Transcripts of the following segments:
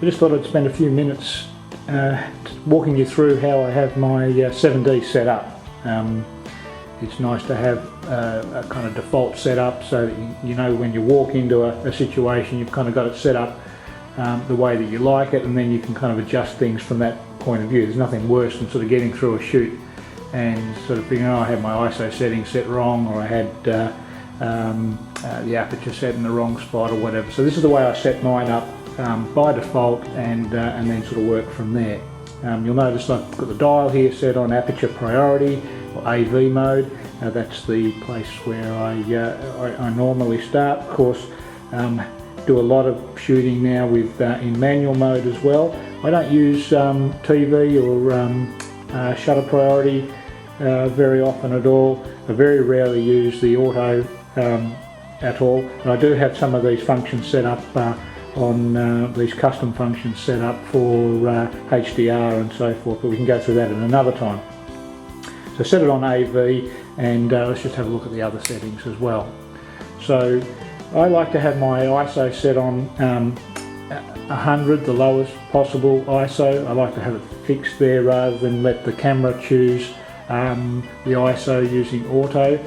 I just thought I'd spend a few minutes walking you through how I have my 7D set up. It's nice to have a kind of default setup so that you know when you walk into a situation you've kind of got it set up the way that you like it, and then you can kind of adjust things from that point of view. There's nothing worse than sort of getting through a shoot and sort of thinking, oh, I had my ISO settings set wrong, or I had the aperture set in the wrong spot or whatever. So this is the way I set mine up by default, and then sort of work from there. You'll notice I've got the dial here set on aperture priority or AV mode. That's the place where I normally start. Of course, do a lot of shooting now with in manual mode as well. I don't use TV or shutter priority very often at all. I very rarely use the auto at all. And I do have some of these functions set up on these custom functions set up for HDR and so forth, but we can go through that at another time. So set it on AV, and let's just have a look at the other settings as well. So I like to have my ISO set on 100, the lowest possible ISO. I like to have it fixed there rather than let the camera choose the ISO using auto.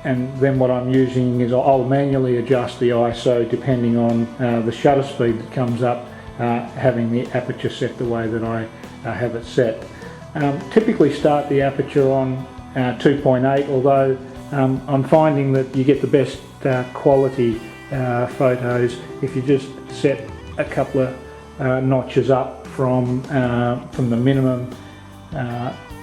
And then what I'm using is I'll manually adjust the ISO depending on the shutter speed that comes up, having the aperture set the way that I have it set. Typically start the aperture on 2.8, although I'm finding that you get the best quality photos if you just set a couple of notches up from the minimum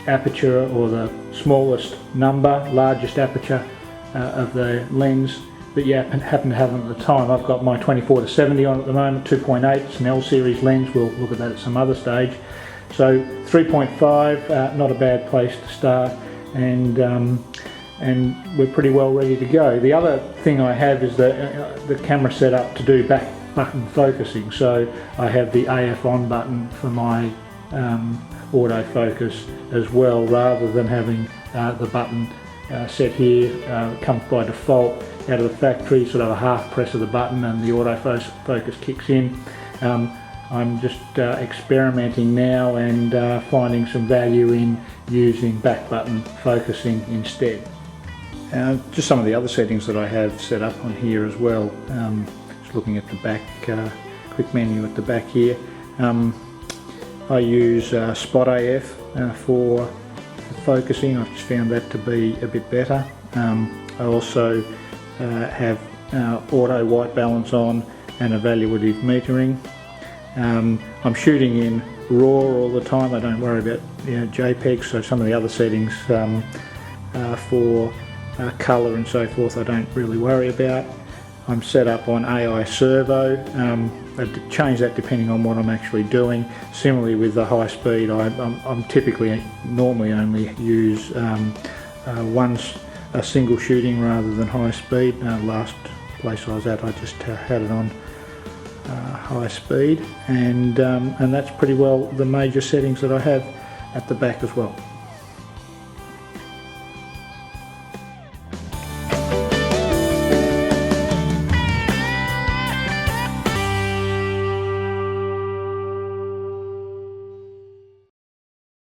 aperture, or the smallest number, largest aperture of the lens that you happen to have at the time. I've got my 24-70 on at the moment, 2.8, it's an L series lens. We'll look at that at some other stage. So 3.5, not a bad place to start, and we're pretty well ready to go. The other thing I have is the camera set up to do back button focusing. So I have the AF on button for my autofocus as well, rather than having the button set here. Comes by default out of the factory, sort of a half press of the button and the autofocus kicks in. I'm just experimenting now and finding some value in using back button focusing instead. Just some of the other settings that I have set up on here as well. Just looking at the back, quick menu at the back here. I use Spot AF for focusing. I've just found that to be a bit better. I also have auto white balance on and evaluative metering. I'm shooting in RAW all the time. I don't worry about JPEG, so some of the other settings for colour and so forth I don't really worry about. I'm set up on AI Servo. I change that depending on what I'm actually doing. Similarly with the high speed, I'm typically normally only use a single shooting rather than high speed. Last place I was at, I just had it on high speed, and that's pretty well the major settings that I have at the back as well.